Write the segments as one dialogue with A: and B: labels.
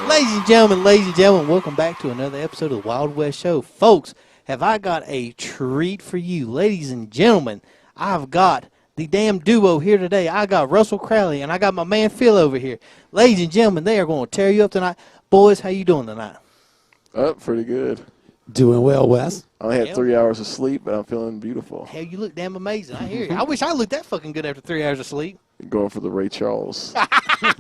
A: Ladies and gentlemen, welcome back to another episode of the Wild West Show. Folks, have I got a treat for you. Ladies and gentlemen, I've got the damn duo here today. I got Russell Crowley, and I got my man Phil over here. Ladies and gentlemen, they are going to tear you up tonight. Boys, how you doing tonight?
B: Pretty good.
C: Doing well, Wes.
B: I only had 3 hours of sleep, but I'm feeling beautiful.
A: Hell, you look damn amazing. I hear you. I wish I looked that fucking good after 3 hours of sleep.
B: Going for the Ray Charles.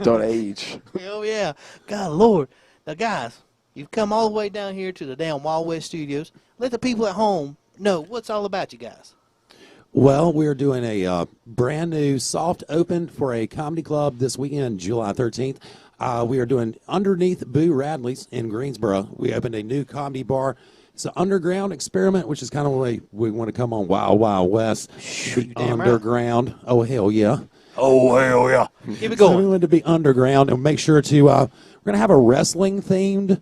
B: Don't age.
A: Hell yeah. God, Lord. Now, guys, you've come all the way down here to the damn Wild West Studios. Let the people at home know what's all about you guys.
C: Well, we're doing a brand new soft open for a comedy club this weekend, July 13th. We are doing underneath Boo Radley's in Greensboro. We opened a new comedy bar. It's an underground experiment, which is kind of like we want to come on Wild Wild West. Be underground. Right. Oh, hell yeah.
A: Oh, hell yeah. Keep it going.
C: So we wanted to be underground and make sure to, we're going to have a wrestling-themed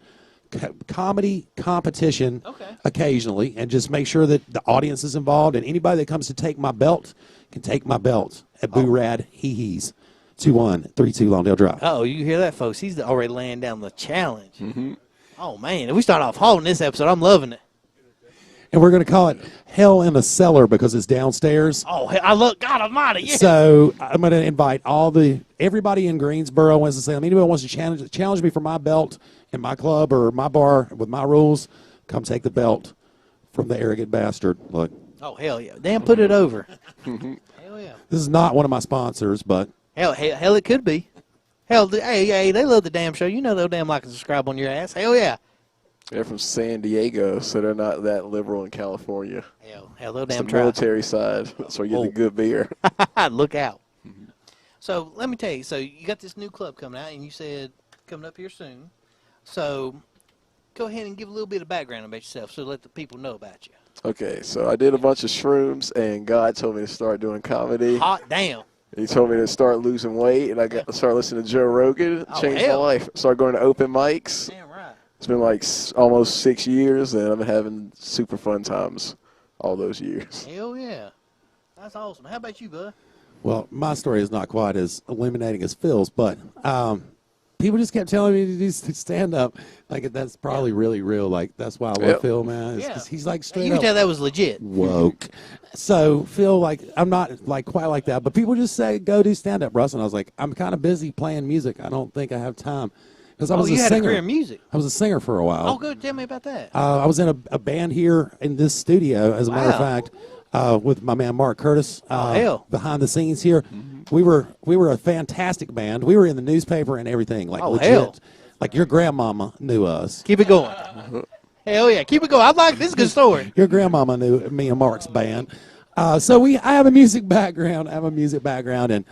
C: comedy competition occasionally, and just make sure that the audience is involved, and anybody that comes to take my belt can take my belt at Boo Rad Hee-Hees. 2132 Lawndale Drive.
A: Oh, you hear that, folks? He's already laying down the challenge. Mm-hmm. Oh, man. If we start off hauling this episode, I'm loving it.
C: And we're going to call it Hell in the Cellar because it's downstairs.
A: Oh, I love God Almighty. Yeah.
C: So I'm going to invite everybody in Greensboro, Winston-Salem. Anybody wants to challenge me for my belt in my club or my bar with my rules, come take the belt from the arrogant bastard. Look.
A: Oh, hell yeah. Damn, put it over. Hell yeah.
C: This is not one of my sponsors, but.
A: Hell, it could be. Hell, hey, they love the damn show. You know they'll damn like and subscribe on your ass. Hell yeah.
B: They're from San Diego, so they're not that liberal in California.
A: Hell, they'll damn
B: it's the
A: try.
B: Military side, so you get the good beer.
A: Look out. Mm-hmm. So let me tell you. So you got this new club coming out, and you said coming up here soon. So go ahead and give a little bit of background about yourself, so let the people know about you.
B: Okay, so I did a bunch of shrooms, and God told me to start doing comedy.
A: Hot damn.
B: He told me to start losing weight, and I got to start listening to Joe Rogan. Changed my life. Started going to open mics.
A: Damn right.
B: It's been like almost 6 years, and I've been having super fun times all those years.
A: Hell yeah. That's awesome. How about you, bud?
C: Well, my story is not quite as illuminating as Phil's, but people just kept telling me to do stand-up. Like, that's probably really real. Like, that's why I love Phil, man. He's like straight up.
A: You can tell that was legit.
C: Woke. So, Phil, like, I'm not, like, quite like that. But people just say, go do stand-up, Russ. And I was like, I'm kind of busy playing music. I don't think I have time. Because I was a singer.
A: You had a career in music.
C: I was a singer for a while.
A: Oh, good. Tell me about that.
C: I was in a band here in this studio, as a matter of fact. With my man Mark Curtis behind the scenes here. Mm-hmm. We were a fantastic band. We were in the newspaper and everything, like legit. Hell. Like your grandmama knew us.
A: Keep it going. Hell yeah, keep it going. I like this. Good story.
C: Your grandmama knew me and Mark's band. So I have a music background. And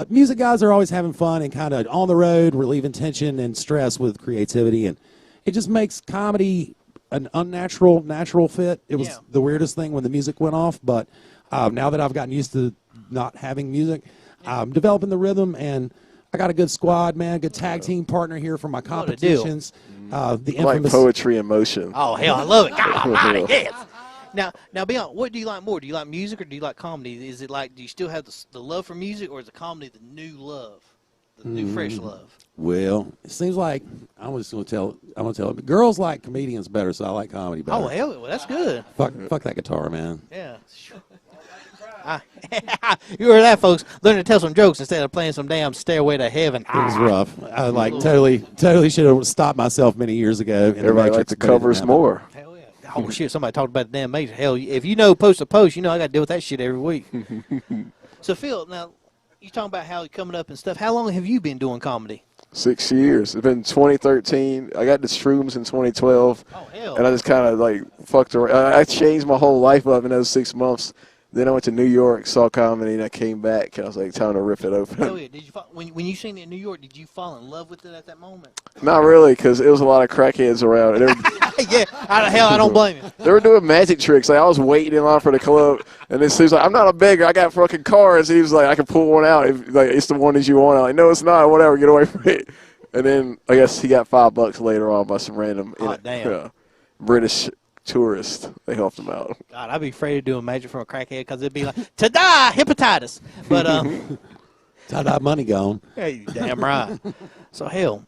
C: music guys are always having fun and kind of on the road, relieving tension and stress with creativity, and it just makes comedy an natural fit. It was the weirdest thing when the music went off, but now that I've gotten used to not having music, I'm developing the rhythm, and I got a good squad, man, good tag team partner here for my competitions. The infamous
B: like poetry in motion.
A: Oh hell, I love it. God, yes. Now, be honest, what do you like more? Do you like music or do you like comedy? Is it like, do you still have the love for music, or is the comedy the new love, the new fresh love?
C: Well, it seems like I'm going to tell it. Girls like comedians better, so I like comedy better.
A: Oh, hell, well, that's good.
C: Fuck that guitar, man.
A: Yeah. You heard that, folks. Learn to tell some jokes instead of playing some damn Stairway to Heaven.
C: It was rough. I totally should have stopped myself many years ago.
B: Everybody likes the covers more.
A: Hell yeah. Oh, shit, somebody talked about the damn major. Hell, if you know post to post, you know I got to deal with that shit every week. So, Phil, now, you talking about how you're coming up and stuff. How long have you been doing comedy?
B: 6 years. It's been 2013. I got the shrooms in 2012.
A: Oh, hell.
B: And I just kind of, like, fucked around. I changed my whole life up in those 6 months. Then I went to New York, saw comedy, and I came back. And I was like, time to rip it open.
A: Oh, yeah. When you seen it in New York, did you fall in love with it at that moment?
B: Not really, because it was a lot of crackheads around.
A: Yeah, I don't blame you.
B: They were doing magic tricks. Like, I was waiting in line for the club, and then he was like, I'm not a beggar. I got fucking cards. He was like, I can pull one out. If, like, it's the one that you want. I'm like, no, it's not. Whatever. Get away from it. And then I guess he got $5 later on by some random British tourist. They helped him out.
A: God, I'd be afraid of doing magic from a crackhead because it'd be like, ta-da, hepatitis. But
C: ta-da, money gone.
A: Hey, damn right. So, hell,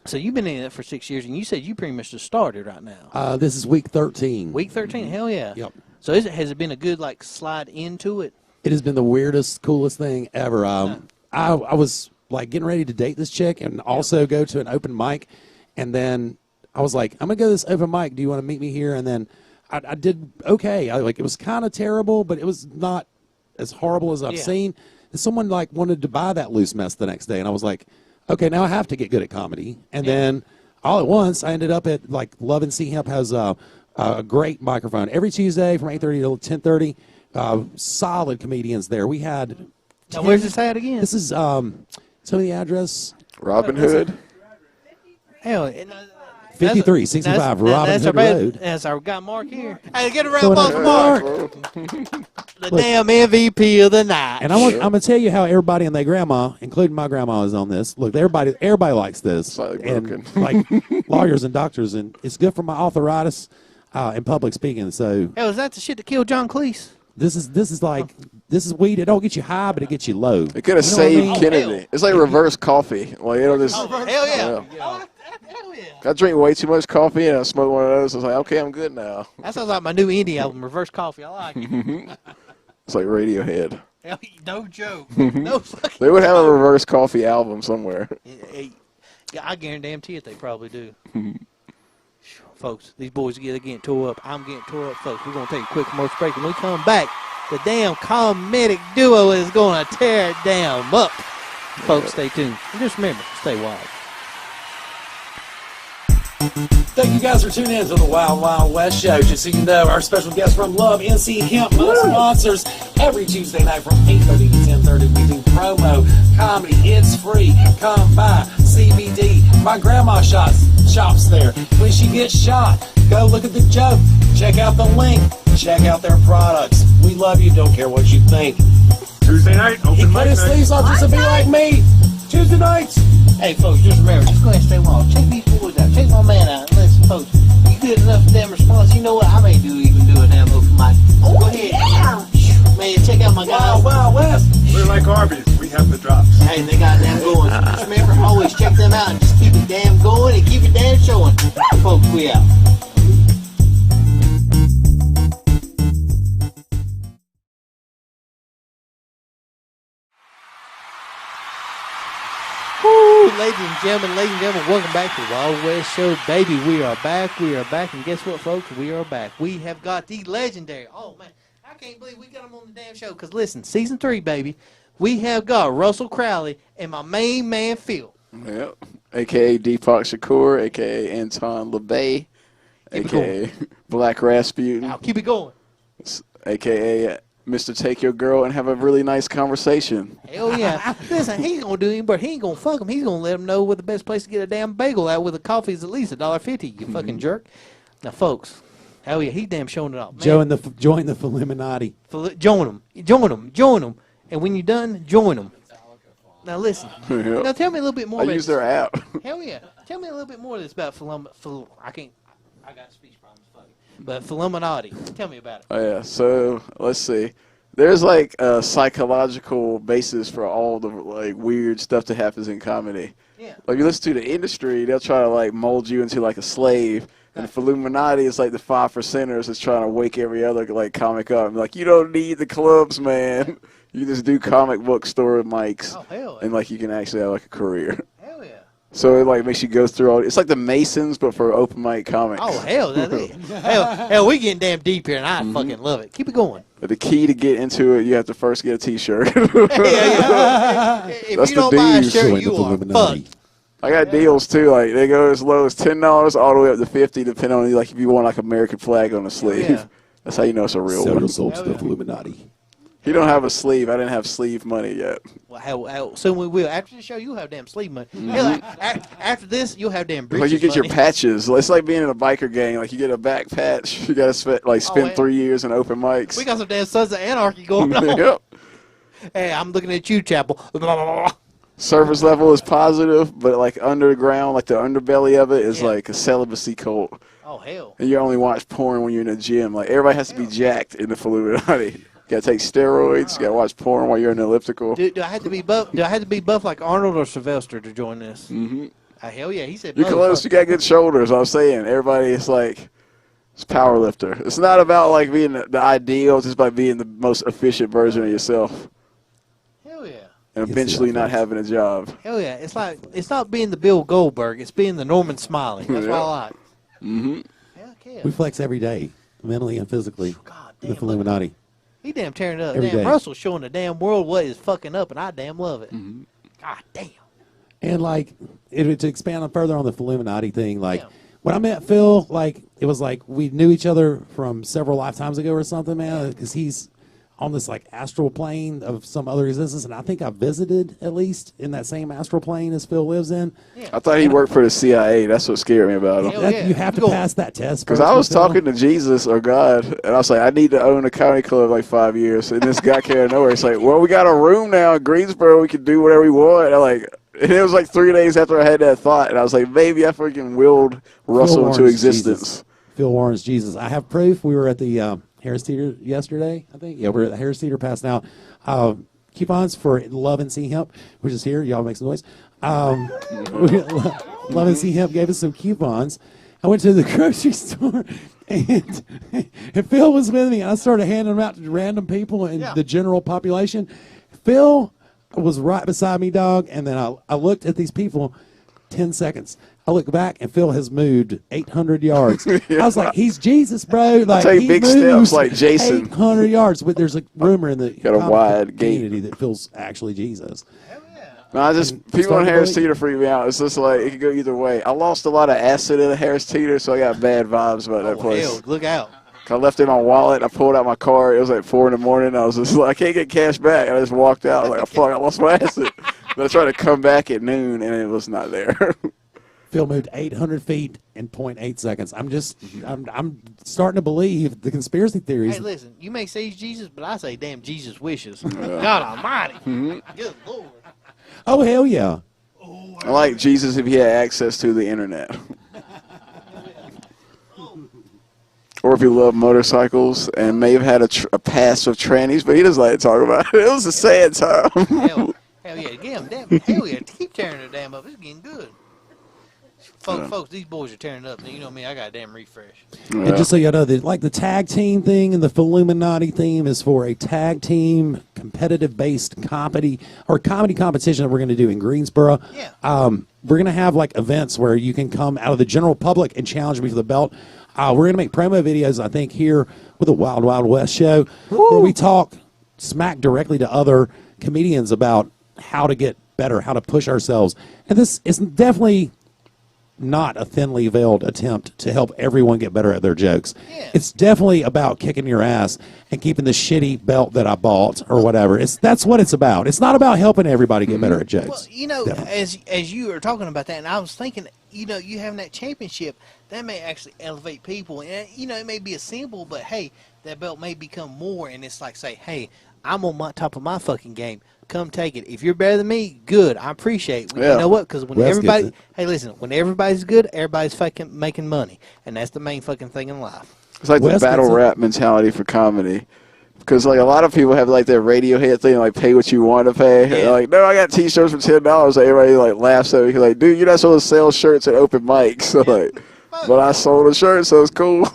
A: So you've been in it for 6 years, and you said you pretty much just started right now.
C: This is week 13.
A: Week 13, hell yeah.
C: Yep.
A: So has it been a good like slide into it?
C: It has been the weirdest, coolest thing ever. I was like getting ready to date this chick and also go to an open mic, and then I was like, I'm gonna go to this open mic. Do you want to meet me here? And then I did okay. It was kind of terrible, but it was not as horrible as I've seen. And someone like wanted to buy that loose mess the next day, and I was like, okay, now I have to get good at comedy. And then all at once, I ended up at like Love and See Hemp has a great microphone every Tuesday from 8:30 to 10:30. Solid comedians there. We had.
A: Now, where's this at again?
C: This is tell me the address.
B: Robin Hood.
A: Hell,
C: 5365 Robin Hood Road.
A: That's our guy Mark here. Hey, get a round of applause for
C: Mark.
A: The damn MVP of the night.
C: And I'm gonna tell you how everybody and their grandma, including my grandma, is on this. Look, everybody likes this, and like lawyers and doctors, and it's good for my arthritis and public speaking. So,
A: hell, is that the shit that killed John Cleese?
C: This is weed. It don't get you high, but it gets you low.
B: It could have saved Kennedy. It's like reverse coffee. Like it'll just.
A: Hell yeah.
B: Hell yeah. I drink way too much coffee and I smoke one of those. I was like, okay, I'm good now.
A: That sounds like my new indie album, Reverse Coffee. I like it.
B: It's like Radiohead.
A: No joke. No fucking.
B: They would have a Reverse Coffee album somewhere.
A: Yeah, I guarantee it. They probably do. Folks, these boys are getting tore up. I'm getting tore up, folks. We're going to take a quick commercial break. When we come back, the damn comedic duo is going to tear it down up. Folks, stay tuned. And just remember, stay wild.
C: Thank you guys for tuning in to the Wild Wild West Show. Just so you know, our special guest from Love NC Hemp, my sponsors, every Tuesday night from 8:30 to 10:30. We do promo, comedy, it's free. Come by, CBD. My grandma shops there. When she gets shot, go look at the joke. Check out the link. Check out their products. We love you, don't care what you think.
D: Tuesday night, open
C: He
D: mic
C: cut his
D: night.
C: sleeves off just to be like me. Tuesday nights.
A: Hey, folks, just remember, just go ahead and stay wild. Check these boys out. Check my man out. Listen, folks, you good enough damn response. You know what? I may even do a damn open mic. Go ahead. Yeah. Man, check out my guys.
C: Wild Wild West.
D: We're like Arby's. We have the drops.
A: Hey, they got damn going. Just remember, always check them out and just keep it damn going and keep it damn showing. Folks, we out. Ladies and gentlemen, welcome back to the Wild West Show. Baby, we are back, and guess what, folks? We are back. We have got the legendary, oh man, I can't believe we got him on the damn show, because listen, season 3, baby, we have got Russell Crowley and my main man, Phil.
B: Yep. A.K.A. Deepak Shakur, A.K.A. Anton LeBay, A.K.A. Black Rasputin.
A: Now, keep it going.
B: A.K.A. Mr. Take Your Girl and have a really nice conversation.
A: Hell yeah. Listen, he ain't going to do anything, but he ain't going to fuck him. He's going to let him know where the best place to get a damn bagel at with a coffee is at least $1.50, you fucking jerk. Now, folks, hell yeah, he damn showing it off. Man.
C: Join the Philluminati.
A: Join them. And when you're done, join them. Now, listen.
B: Yep.
A: Now, tell me a little bit more
B: I
A: about
B: use their app.
A: Hell yeah. Tell me a little bit more of this about I got speech problems, fuck it. But Philluminati, tell me about it.
B: Oh, yeah. So, let's see. There's, like, a psychological basis for all the, like, weird stuff that happens in comedy.
A: Yeah.
B: Like, you listen to the industry, they'll try to, like, mold you into, like, a slave. And the Philluminati is, like, the 5%ers that's trying to wake every other, like, comic up. And, like, you don't need the clubs, man. You just do comic book store mics.
A: Oh, hell yeah.
B: And, like, you can actually have, like, a career.
A: Hell yeah.
B: So it like makes you go through all. It's like the Masons, but for open mic comics.
A: Oh hell, that's it. hell, we getting damn deep here, and I fucking love it. Keep it going.
B: But the key to get into it, you have to first get a T-shirt.
A: Yeah. If
B: That's
A: you
B: the
A: don't buy a
B: dues.
A: shirt,
C: Join
A: you
C: the
A: are
C: Philluminati.
A: fucked.
B: I got deals too. Like they go as low as $10 all the way up to $50, depending on like if you want like American flag on the sleeve.
A: Yeah.
B: That's how you know it's a real
C: Sell
B: one.
C: your soul to
A: Hell
C: the
A: yeah.
C: Philluminati.
B: He don't have a sleeve. I didn't have sleeve money yet.
A: Well, how soon we will. After the show, you'll have damn sleeve money. Hell, after this, you'll have damn breeches
B: Like you get your
A: money.
B: patches. It's like being in a biker gang. Like you get a back patch. You got to spend
A: yeah.
B: 3 years in open mics.
A: We got some damn Sons of Anarchy going on.
B: Yep.
A: Hey, I'm looking at you, Chapel.
B: Surface level is positive, but like underground, like the underbelly of it is like a celibacy cult.
A: Oh, hell.
B: And you only watch porn when you're in a gym. Like everybody has to be jacked in the Philluminati. You gotta take steroids. You gotta watch porn while you're in the elliptical.
A: Do I have to be buff? Do I have to be buff like Arnold or Sylvester to join this?
B: Mm-hmm.
A: Hell yeah, he said.
B: You're close. You got good shoulders. I was saying, everybody is like, it's power lifter. It's not about like being the ideal. It's just about being the most efficient version of yourself.
A: Hell yeah.
B: And eventually not having a job.
A: Hell yeah. It's like, it's not being the Bill Goldberg. It's being the Norman Smiley. That's what I like.
B: Mm-hmm.
A: Hell yeah.
C: We flex every day, mentally and physically.
A: God
C: The
A: damn.
C: Philluminati.
A: He damn tearing it up.
C: Every
A: Damn,
C: day.
A: Russell's showing the damn world what is fucking up, and I damn love it.
B: Mm-hmm.
A: God damn.
C: And like, to expand on further on the Philluminati thing, like
A: Yeah.
C: when I met Phil, like it was like we knew each other from several lifetimes ago or something, man. Because he's on this like astral plane of some other existence, and I think I visited at least in that same astral plane as Phil lives in.
A: Yeah.
B: I thought he worked for the CIA. That's what scared me about him.
A: Hell
C: That,
A: yeah.
C: you have to
A: Go.
C: pass that test.
B: Because
C: first
B: I was
C: with Phil.
B: talking to Jesus or God, and I was like, I need to own a comedy club like 5 years. And this guy came out of nowhere. He's like, well, we got a room now in Greensboro. We can do whatever we want. And I'm like, and it was like 3 days after I had that thought. And I was like, maybe I freaking willed Russell into
C: Warren's
B: existence.
C: Jesus. Phil Warren's Jesus. I have proof. We were at the Harris Theater yesterday, I think. Yeah, we were at the Harris Theater passing out coupons for Love and See Hemp, which is here. Y'all make some noise. Love and See Hemp gave us some coupons. I went to the grocery store, and Phil was with me. And I started handing them out to random people in the general population. Phil was right beside me, dog, and then I looked at these people 10 seconds. I look back, and Phil has moved 800 yards. I was like, he's Jesus, bro. Like,
B: take
C: he
B: big
C: moves
B: steps like Jason.
C: 800 yards. But there's a rumor in the
B: Got a
C: comic
B: wide gate.
C: community that Phil's actually Jesus.
B: No, I just,
C: And
B: people
C: started
B: in Harris
C: to believe.
B: Theater freak me out. It's just like, it could go either way. I lost a lot of acid in the Harris Theater, so I got bad vibes about that place.
A: Hell, look out.
B: I left in my wallet. I pulled out my car. It was like 4 in the morning. I was just like, I can't get cash back. I just walked out. I was like, oh, fuck, I lost my acid. But I tried to come back at noon, and it was not there.
C: Phil moved 800 feet in 0.8 seconds. I'm starting to believe the conspiracy theories.
A: Hey, listen, you may say he's Jesus, but I say damn Jesus wishes. God almighty. Good Lord.
C: Oh, hell yeah.
B: I like Jesus if he had access to the internet. Or if he loved motorcycles and may have had a past with trannies, but he doesn't like to talk about it. It was a sad time.
A: Hell yeah. Hell yeah. Keep tearing it damn up. It's getting good. Folks, these boys are tearing it up. You know me, I got a damn refresh.
C: And just so you know, the tag team thing and the Philluminati theme is for a tag team competitive-based comedy competition that we're going to do in Greensboro.
A: Yeah.
C: We're going to have like events where you can come out of the general public and challenge me for the belt. We're going to make promo videos, I think, here with the Wild Wild West Show, where we talk smack directly to other comedians about how to get better, how to push ourselves. And this is definitely not a thinly veiled attempt to help everyone get better at their jokes.
A: Yeah.
C: It's definitely about kicking your ass and keeping the shitty belt that I bought or whatever. That's what it's about. It's not about helping everybody get better at jokes.
A: Well, you know,
C: Definitely.
A: as you were talking about that, and I was thinking, you know, you having that championship, that may actually elevate people. And, you know, it may be a symbol, but, hey, that belt may become more. And it's like, say, hey, I'm on top of my fucking game. Come take it. If you're better than me, good. I appreciate it.
B: Yeah.
A: You know what? Because when
C: Wes
A: everybody,
C: gets it.
A: hey, listen, when everybody's good, everybody's fucking making money. And that's the main fucking thing in life.
B: It's like
C: Wes
B: the battle
C: gets it.
B: rap mentality for comedy. Because, like, a lot of people have, like, their Radiohead thing, like, pay what you want to pay. And they're like, no, I got T-shirts for $10. Like, everybody, like, laughs at me. Like, dude, you're not supposed to sell shirts at open mics. So, like, but I sold a shirt, so it's cool.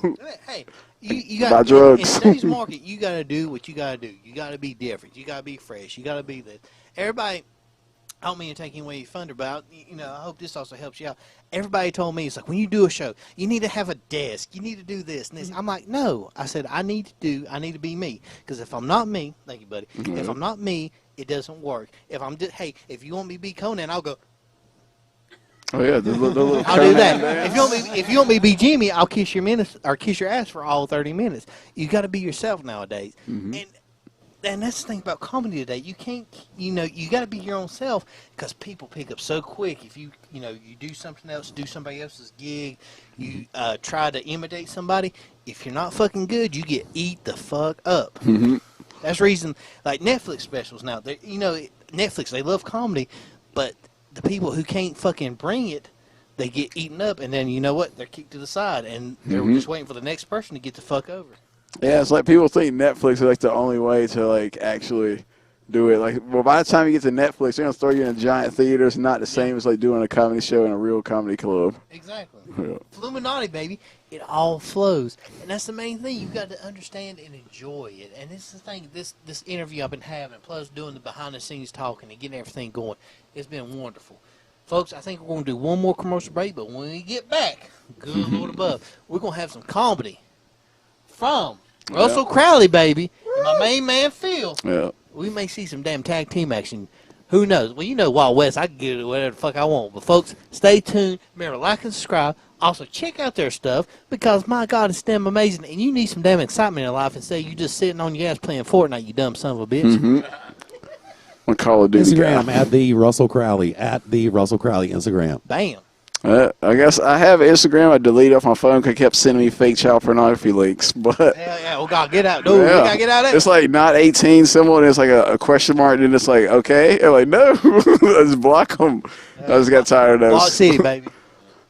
A: Hey, you got
B: Buy drugs.
A: In today's market, you got to do what you got to do. You got to be different. You got to be fresh. You got to be this. Everybody, I don't mean to take away your thunder, but I hope this also helps you out. Everybody told me, it's like, when you do a show, you need to have a desk. You need to do this and this. I'm like, no. I said, I need to be me. Because if I'm not me, thank you, buddy.
B: Mm-hmm.
A: If I'm not me, it doesn't work. If I'm just, hey, if you want me to be Conan, I'll go.
B: Oh, yeah, the little
A: I'll do that.
B: dance.
A: If you want me to be Jimmy, I'll kiss your ass for all 30 minutes. You got to be yourself nowadays. And that's the thing about comedy today. You can't, you got to be your own self because people pick up so quick. If you do something else, do somebody else's gig, you try to imitate somebody. If you're not fucking good, you get eat the fuck up. That's the reason, like Netflix specials now. Netflix, they love comedy, but the people who can't fucking bring it, they get eaten up, and then you know what? They're kicked to the side, and they're just waiting for the next person to get the fuck over.
B: Yeah, it's like people think Netflix is like the only way to like actually do it. Like, well, by the time you get to Netflix, they're gonna throw you in a giant theater. It's not the same as like doing a comedy show in a real comedy club.
A: Exactly.
B: Yeah.
A: Philluminati, baby. It all flows, and that's the main thing. You got to understand and enjoy it. And this is the thing. This interview I've been having, plus doing the behind the scenes talking and getting everything going, it's been wonderful, folks. I think we're going to do one more commercial break, but when we get back, good Lord above, we're going to have some comedy from Russell Crowley, baby, and my main man Phil.
B: Yeah.
A: We may see some damn tag team action. Who knows? Well, you know Wild West. I can get it whatever the fuck I want. But, folks, stay tuned. Remember, like and subscribe. Also, check out their stuff because, my God, it's damn amazing. And you need some damn excitement in your life instead of you just sitting on your ass playing Fortnite, you dumb son of a bitch.
B: Mm-hmm. On Call of Duty.
C: Instagram at the Russell Crowley Instagram.
A: Bam.
B: I guess I have Instagram. I deleted off my phone because it kept sending me fake child pornography links. But
A: Hell yeah. Oh, God, get out. Dude, we got to get out of there.
B: it's like not 18 symbol, and it's like a question mark, and it's like, okay. I'm like, no. I just block them. I just got tired of those.
A: Block City, baby.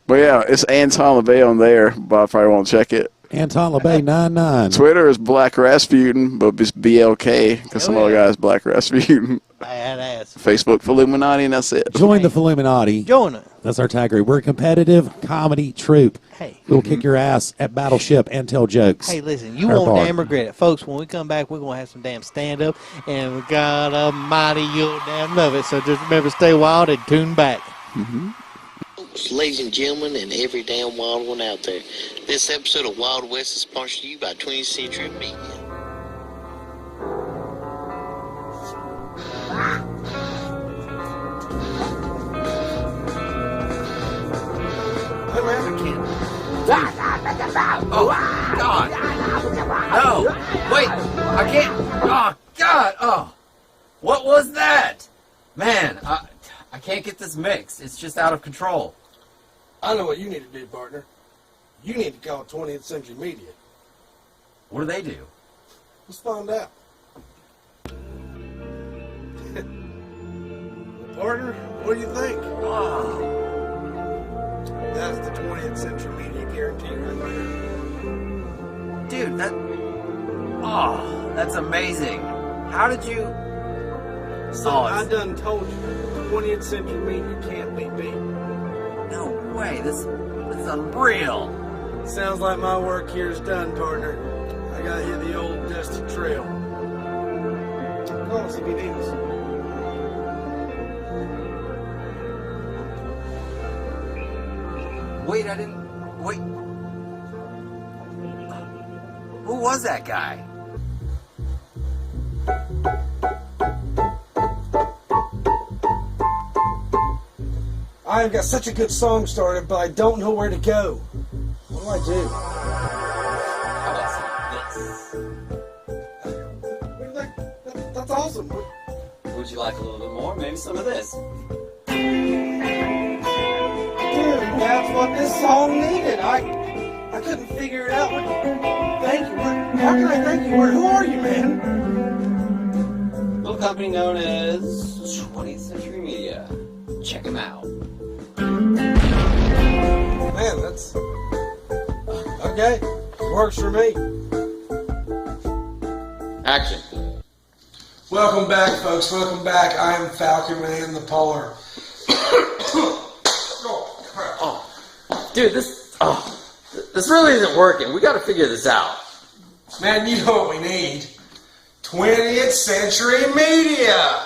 B: But yeah, it's Anton LeBay on there, but I probably won't check it.
C: Anton LeBay 99.
B: Twitter is Black Rasputin, but it's BLK because some other guy is Black Rasputin.
A: Badass.
B: Facebook Philluminati, and that's it.
C: Join the Philluminati.
A: Join it.
C: That's our tag. We're a competitive comedy troupe.
A: Hey.
C: We'll kick your ass at Battleship and tell jokes.
A: Hey, listen, you
C: Our
A: won't
C: bar.
A: damn regret it. Folks, when we come back, we're going to have some damn stand-up, and God almighty, you'll damn love it. So just remember, stay wild and tune back.
E: Ladies and gentlemen, and every damn wild one out there, this episode of Wild West is sponsored to you by 20th Century Media.
F: Oh, God. No. Wait. I can't. Oh, God. Oh. What was that? Man, I can't get this mixed. It's just out of control.
G: I know what you need to do, partner. You need to call 20th Century Media.
F: What do they do?
G: Let's find out. Partner, what do you think?
F: Oh.
G: That's the 20th Century Media guarantee right there.
F: Dude, that's amazing. How did you...
G: So I done told you, 20th Century Media can't be beat.
F: No way. This is unreal.
G: Sounds like my work here is done, partner. I gotta hit the old dusty trail. Call us if you need us.
F: Wait, I didn't... Wait. Who was that guy?
G: I've got such a good song started, but I don't know where to go. What do I do?
F: How about this?
G: That's awesome.
F: Would you like a little bit more? Maybe some of this.
G: Dude, that's what this song needed. I couldn't figure it out. Thank you. How can I thank you? Who are you, man?
F: Little company known as 20th Century Media. Check them out.
G: Man, that's... Okay, works for me.
F: Action.
G: Welcome back, folks. Welcome back. I am Falcon Man the Polar.
F: Dude, this really isn't working. We got to figure this out.
G: Man, you know what we need. 20th Century Media!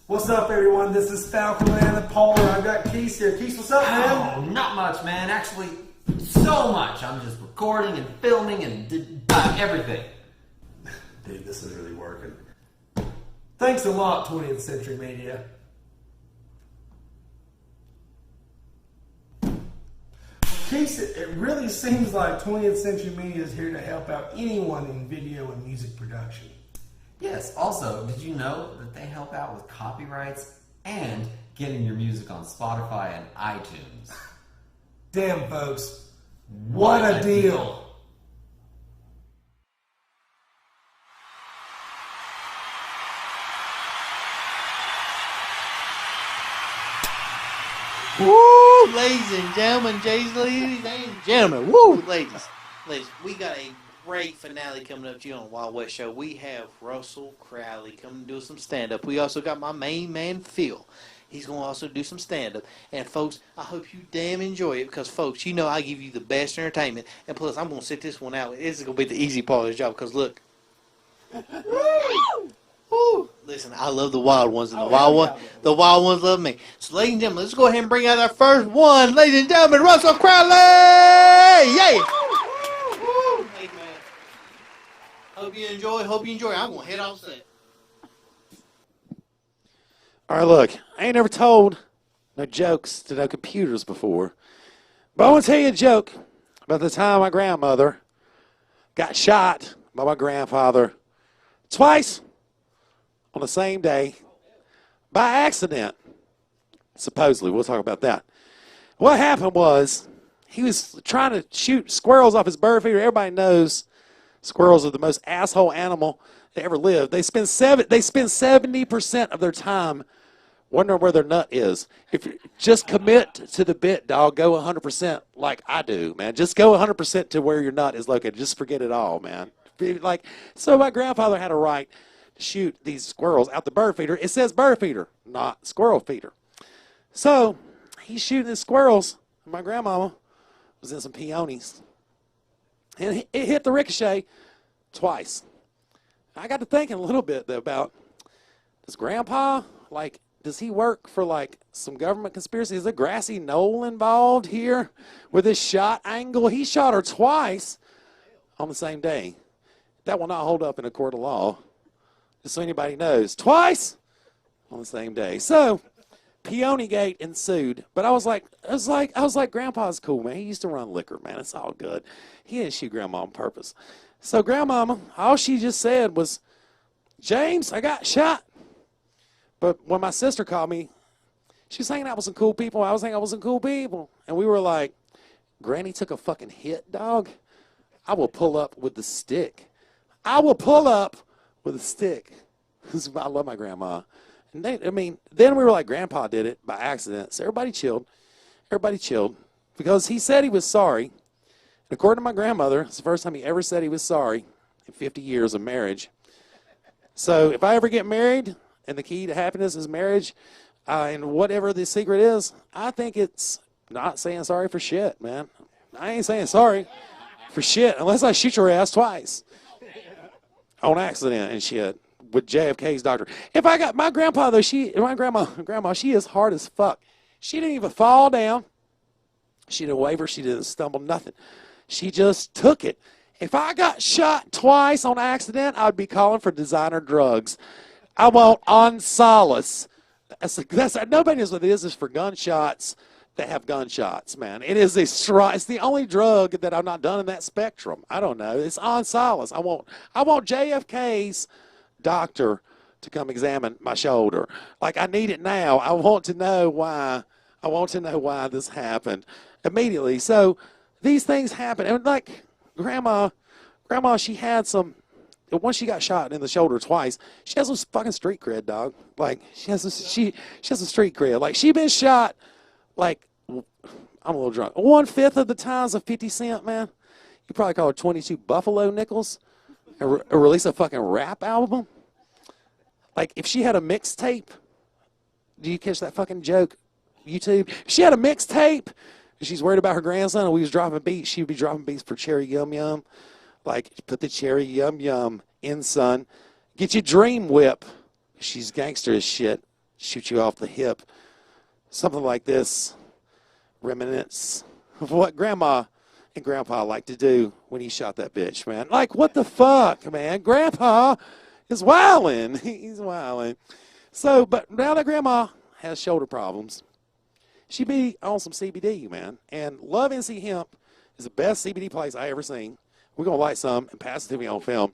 G: What's up, everyone? This is Falcon Man the Polar. I've got Keith here. Keith, what's up, man?
H: Oh, not much, man. Actually, so much. I'm just recording and filming and everything.
G: Dude, this is really working. Thanks a lot, 20th Century Media. Keith, it really seems like 20th Century Media is here to help out anyone in video and music production.
H: Yes, also, did you know that they help out with copyrights and getting your music on Spotify and iTunes?
G: Damn, folks. What a deal.
A: Woo, ladies and gentlemen, ladies and gentlemen, woo, ladies, we got a great finale coming up to you on the Wild West Show. We have Russell Crowley coming to do some stand-up. We also got my main man, Phil. He's going to also do some stand-up. And, folks, I hope you damn enjoy it because, folks, you know I give you the best entertainment. And, plus, I'm going to sit this one out. This is going to be the easy part of the job because, look. Woo! Listen, I love the wild ones, and the wild ones love me. So, ladies and gentlemen, let's go ahead and bring out our first one. Ladies and gentlemen, Russell Crowley! Yay! Woo! Hey, man. Hope you enjoy. I'm going to head off set.
C: All right, look, I ain't never told no jokes to no computers before, but I want to tell you a joke about the time my grandmother got shot by my grandfather twice on the same day by accident, supposedly. We'll talk about that. What happened was he was trying to shoot squirrels off his bird feeder. Everybody knows squirrels are the most asshole animal that ever lived. They spend 70% of their time wondering where their nut is. If you just commit to the bit, dog, go 100% like I do, man. Just go 100% to where your nut is located. Just forget it all, man. So my grandfather had a right to shoot these squirrels out the bird feeder. It says bird feeder, not squirrel feeder. So he's shooting the squirrels. My grandmama was in some peonies. And it hit the ricochet twice. I got to thinking a little bit about, does Grandpa, does he work for, some government conspiracy? Is there grassy knoll involved here with this shot angle? He shot her twice on the same day. That will not hold up in a court of law, just so anybody knows. Twice on the same day. So, Peony Gate ensued. But I was like, Grandpa's cool, man. He used to run liquor, man. It's all good. He didn't shoot Grandma on purpose. So Grandmama, all she just said was, James, I got shot. But when my sister called me, she was hanging out with some cool people. I was hanging out with some cool people. And we were like, Granny took a fucking hit, dog. I will pull up with the stick. I love my grandma. And then we were like, Grandpa did it by accident. So everybody chilled. Because he said he was sorry. According to my grandmother, it's the first time he ever said he was sorry in 50 years of marriage. So if I ever get married and the key to happiness is marriage, and whatever the secret is, I think it's not saying sorry for shit, man. I ain't saying sorry for shit unless I shoot your ass twice on accident and shit with JFK's doctor. If I got my grandpa though, grandma, she is hard as fuck. She didn't even fall down. She didn't waver. She didn't stumble. Nothing. She just took it. If I got shot twice on accident, I'd be calling for designer drugs. I want on solace. Nobody knows what it is. It's for gunshots that have gunshots, man. It's the only drug that I've not done in that spectrum. I don't know. It's on solace. I want JFK's doctor to come examine my shoulder. I need it now. I want to know why this happened immediately. So these things happen. And grandma, she had some, once she got shot in the shoulder twice, she has some fucking street cred, dog. She has some street cred. She been shot, I'm a little drunk. 1/5 of the times of 50 Cent, man. You probably call her 22 Buffalo Nickels and release a fucking rap album. If she had a mixtape, do you catch that fucking joke? YouTube. If she had a mixtape, and she's worried about her grandson, and we was dropping beats, she would be dropping beats for Cherry Yum Yum. Put the Cherry Yum Yum in, son. Get your Dream Whip. She's gangster as shit. Shoot you off the hip. Something like this. Remnants of what Grandma and Grandpa liked to do when he shot that bitch, man. What the fuck, man? Grandpa is wildin'. He's wildin'. So, but now that Grandma has shoulder problems, she be on some CBD, man. And Love NC Hemp is the best CBD place I ever seen. We're going to light some and pass it to me on film.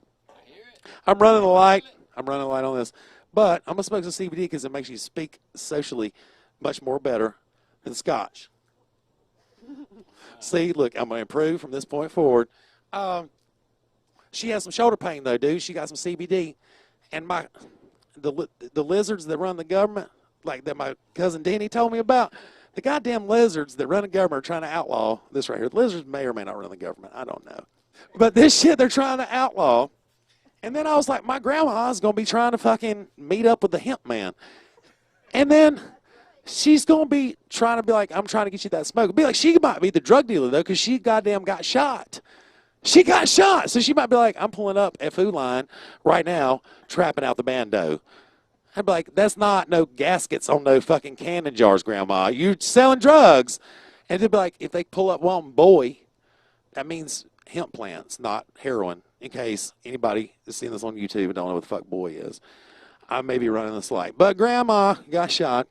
C: I'm running a light on this. But I'm going to smoke some CBD because it makes you speak socially much more better than Scotch. See, look, I'm going to improve from this point forward. She has some shoulder pain, though, dude. She got some CBD. And the lizards that run the government, that my cousin Danny told me about, the goddamn lizards that run the government are trying to outlaw this right here. The lizards may or may not run the government. I don't know. But this shit they're trying to outlaw. And then I was like, my grandma's going to be trying to fucking meet up with the hemp man. And then she's going to be trying to be like, I'm trying to get you that smoke. Be like, she might be the drug dealer, though, because she goddamn got shot. She got shot. So she might be like, I'm pulling up at Food Line right now, trapping out the bando. I'd be like, that's not no gaskets on no fucking canning jars, Grandma. You're selling drugs. And they'd be like, if they pull up one boy, that means hemp plants, not heroin. In case anybody is seeing this on YouTube and don't know what the fuck boy is. I may be running this light. But Grandma got shot.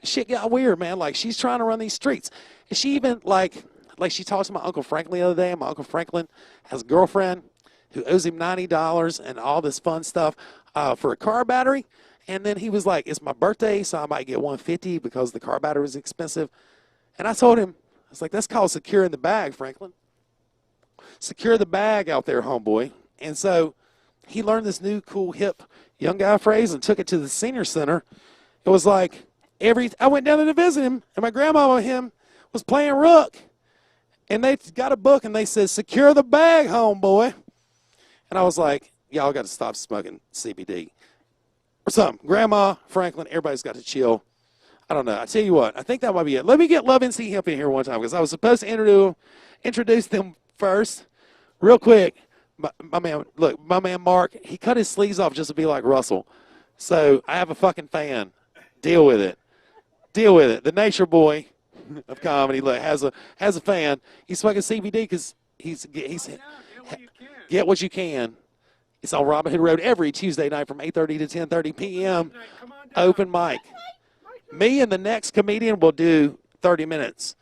C: Shit got weird, man. Like, she's trying to run these streets. And she even, like she talked to my Uncle Franklin the other day, and my Uncle Franklin has a girlfriend who owes him $90 and all this fun stuff for a car battery. And then he was like, it's my birthday, so I might get $150 because the car battery is expensive. And I told him, I was like, that's called securing the bag, Franklin. Secure the bag out there, homeboy. And so he learned this new cool hip young guy phrase and took it to the senior center. It was like, I went down there to visit him, and my grandma and him was playing rook. And they got a book, and they said, secure the bag, homeboy. And I was like, y'all got to stop smoking CBD. Or something. Grandma, Franklin, everybody's got to chill. I don't know. I tell you what, I think that might be it. Let me get Love NC Hemp in here one time, because I was supposed to introduce them first. Real quick, my man Mark, he cut his sleeves off just to be like Russell. So I have a fucking fan. Deal with it. Deal with it. The nature boy of comedy has a fan. He's smoking CBD because he's get what you can. It's on Robin Hood Road every Tuesday night from 8:30 to 10:30 p.m. Open mic. Me and the next comedian will do 30 minutes.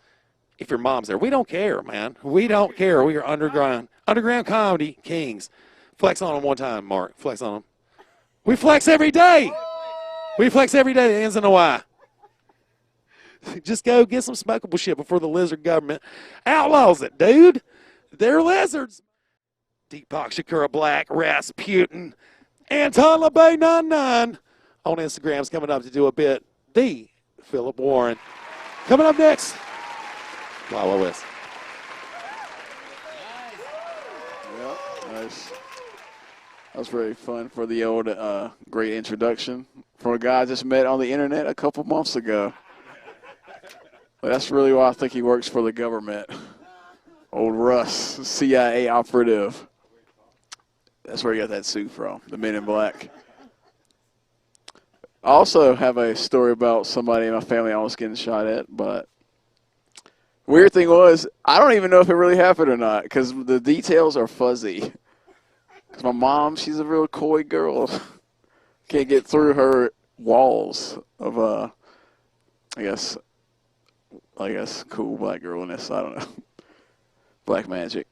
C: If your mom's there, we don't care, man. We don't care. We are underground comedy kings. Flex on them one time, Mark. Flex on them. We flex every day. We flex every day. That ends in a Y. Just go get some smokable shit before the lizard government outlaws it, dude. They're lizards. Deepak Shakur Black, Rasputin, Anton LaBay 99 on Instagram's coming up to do a bit. The Philip Warren. Coming up next. Wild West.
B: Yeah, nice. That was very fun for the old great introduction from a guy I just met on the internet a couple months ago. But that's really why I think he works for the government. Old Russ, CIA operative. That's where he got that suit from, the Men in Black. I also have a story about somebody in my family almost getting shot at, but weird thing was, I don't even know if it really happened or not because the details are fuzzy. Because my mom, she's a real coy girl. Can't get through her walls of, I guess, cool black girlness. I don't know. Black magic.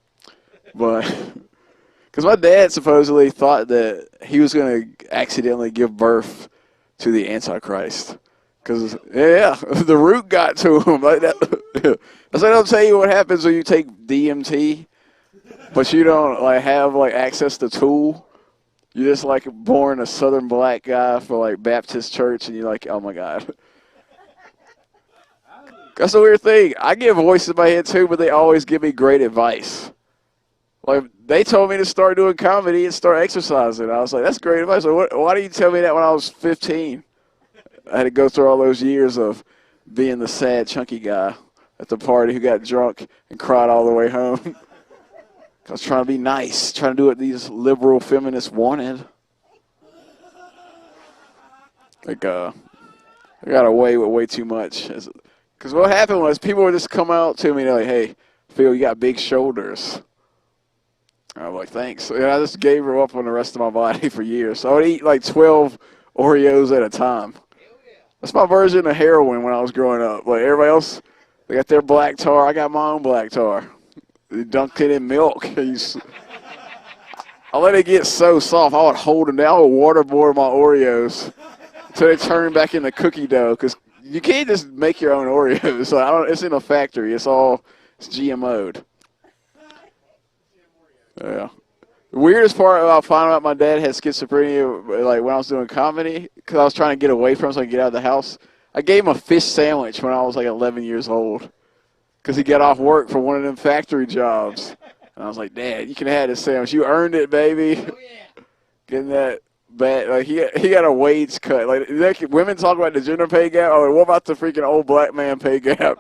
B: But, because my dad supposedly thought that he was going to accidentally give birth to the Antichrist. Because, yeah, the root got to him. Like that. I said, I'll tell you what happens when you take DMT, but you don't have access to tool. You're just born a Southern black guy for Baptist church, and you're like, oh my God. That's a weird thing. I get voices in my head too, but they always give me great advice. They told me to start doing comedy and start exercising. I was like, that's great advice. Why didn't you tell me that when I was 15? I had to go through all those years of being the sad, chunky guy at the party who got drunk and cried all the way home. I was trying to be nice, trying to do what these liberal feminists wanted. I got away with way too much. Because what happened was people would just come out to me and they're like, hey, Phil, you got big shoulders. I'm like, thanks. And I just gave her up on the rest of my body for years. So I would eat 12 Oreos at a time. That's my version of heroin when I was growing up. Everybody else, they got their black tar. I got my own black tar. They dunked it in milk. I let it get so soft, I would hold them down. I would waterboard my Oreos until they turned back into cookie dough. Because you can't just make your own Oreos. It's in a factory. It's GMO'd. Yeah. The weirdest part about finding out my dad had schizophrenia, when I was doing comedy, because I was trying to get away from him so I could get out of the house, I gave him a fish sandwich when I was 11 years old. because he got off work for one of them factory jobs. And I was like, Dad, you can have this sandwich. You earned it, baby. Oh, yeah. Getting that bad. Like, he got a wage cut. Like, women talk about the gender pay gap. Oh, what about the freaking old black man pay gap?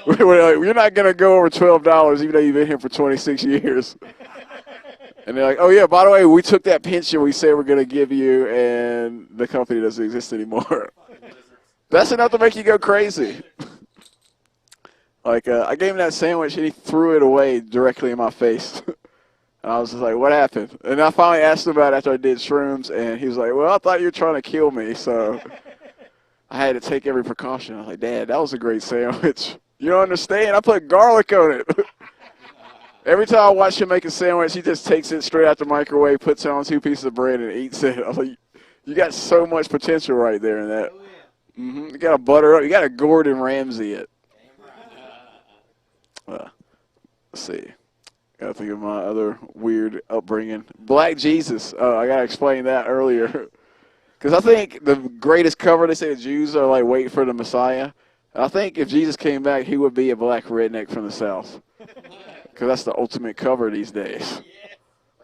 B: Oh, we're like, you're not going to go over $12 even though you've been here for 26 years. And they're like, oh, yeah, by the way, we took that pension we said we're going to give you, and the company doesn't exist anymore. That's enough to make you go crazy. Like, I gave him that sandwich, and he threw it away directly in my face. And I was just like, what happened? And I finally asked him about it after I did shrooms, and he was like, well, I thought you were trying to kill me, so I had to take every precaution. I was like, Dad, that was a great sandwich. You don't understand? I put garlic on it. Every time I watch him make a sandwich, he just takes it straight out the microwave, puts it on 2 pieces of bread, and eats it. I was like, you got so much potential right there in that. Mm-hmm. You got to butter up. You got to Gordon Ramsay it. Let's see. Got to think of my other weird upbringing. Black Jesus. I got to explain that earlier. Because I think the greatest cover, they say the Jews are like waiting for the Messiah. I think if Jesus came back, he would be a black redneck from the South. Because that's the ultimate cover these days.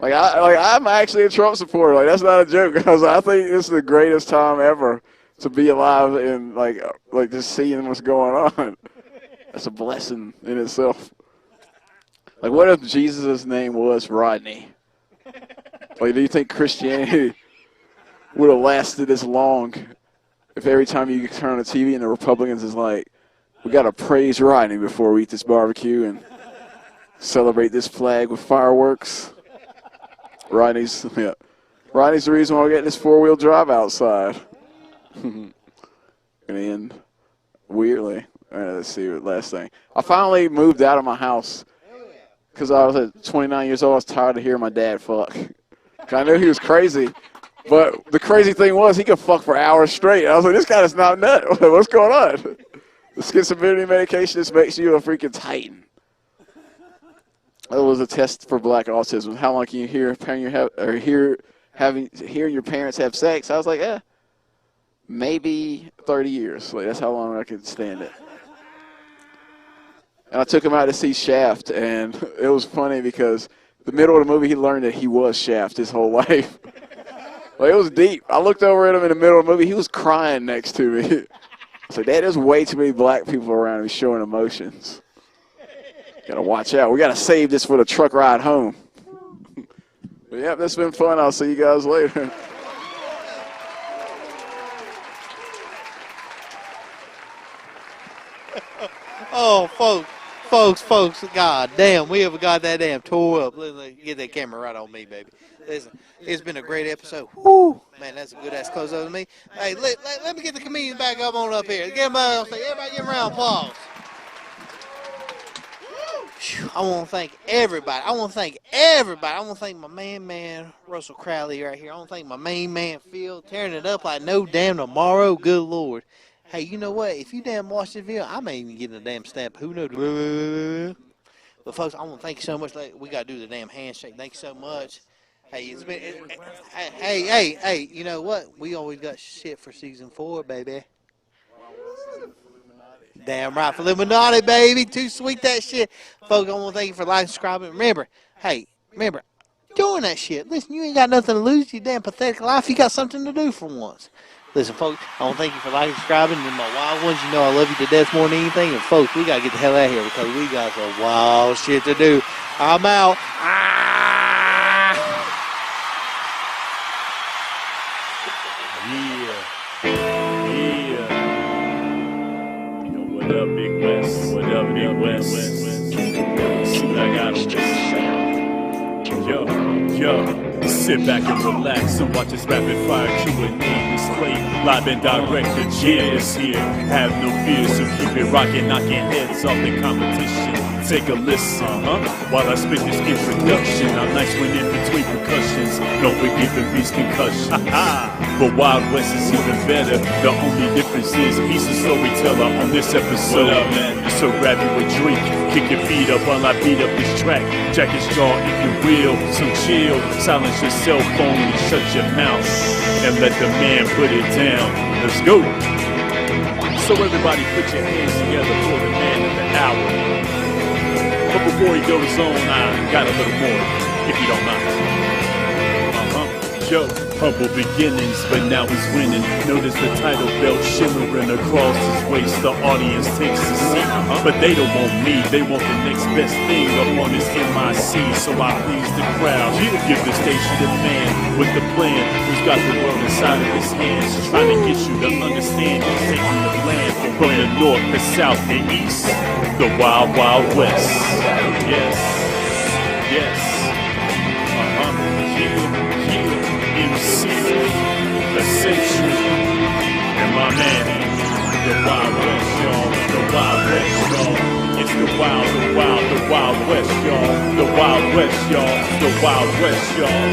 B: I'm actually a Trump supporter. Like, that's not a joke. Because I think this is the greatest time ever to be alive and like just seeing what's going on. That's a blessing in itself. Like, what if Jesus' name was Rodney? Like, do you think Christianity would have lasted this long if every time you turn on the TV and the Republicans is like, we got to praise Rodney before we eat this barbecue and celebrate this flag with fireworks? Rodney's the reason why we're getting this 4-wheel drive outside. And end weirdly. All right, let's see, last thing. I finally moved out of my house because I was at 29 years old. I was tired of hearing my dad fuck. I knew he was crazy. But the crazy thing was he could fuck for hours straight. I was like, this guy is not nut. What's going on? The schizophrenia medication just makes you a freaking titan. That was a test for black autism. How long can you hear hearing your parents have sex? I was like, maybe 30 years. Like, that's how long I could stand it. And I took him out to see Shaft, and it was funny because the middle of the movie he learned that he was Shaft his whole life. Like, it was deep. I looked over at him in the middle of the movie. He was crying next to me. I was like, Dad, there's way too many black people around me showing emotions. Got to watch out. We got to save this for the truck ride home. But, yeah, that's been fun. I'll see you guys later.
A: Oh, folks, God damn, we have got that damn tore up. Let's get that camera right on me, baby. Listen, it's been a great episode. Woo! Man, that's a good-ass close-up to me. Hey, let me get the comedians back up here. Everybody give them a round of applause. I want to thank everybody. I want to thank my main man, Russell Crowley, right here. I want to thank my main man, Phil, tearing it up like no damn tomorrow. Good Lord. Hey, you know what? If you damn watch this video, I may even get a damn stamp. Who knows? But, folks, I want to thank you so much. We got to do the damn handshake. Thank you so much. Hey, hey, you know what? We always got shit for season 4, baby. Damn right. Philluminati, baby. Too sweet, that shit. Folks, I want to thank you for liking, subscribing. Remember, doing that shit. Listen, you ain't got nothing to lose. You damn pathetic life. You got something to do for once. Listen, folks, I want to thank you for liking, subscribing. And my wild ones, you know I love you to death more than anything. And, folks, we got to get the hell out of here because we got some wild shit to do. I'm out.
D: Yo, what up, Big West? What up, Big West? See what I got on this. Yo. Sit back and relax and watch this rapid fire Q&A display. Live and direct, the jam is here. Have no fear, so keep it rocking, knocking heads off the competition. Take a listen, while I spit this introduction. I'm nice when in between percussions. Don't forget the beast concussion. But Wild West is even better. The only difference is he's a storyteller on this episode. What up, man? So grab you a drink, kick your feet up while I beat up this track. Jack his jaw if you will, so chill. Silence your cell phone and shut your mouth. And let the man put it down. Let's go. So everybody put your hands together for the man of the hour. But before he goes on, I got a little more, if you don't mind. Joe, humble beginnings, but now he's winning. Notice the title belt shimmering across his waist. The audience takes a seat, but they don't want me. They want the next best thing up on his MIC. So I please the crowd. Give the stage to the man with the plan, who's got the world inside of his hands, trying to get you to understand he's taking the land from the north, the south, the east, the wild, wild west. Yes, yes. MC, the century, and my man, the Wild West, y'all, the Wild West, y'all. It's the Wild West, y'all, the Wild West, y'all, the Wild West, y'all,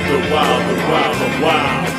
D: the Wild, the Wild, the Wild.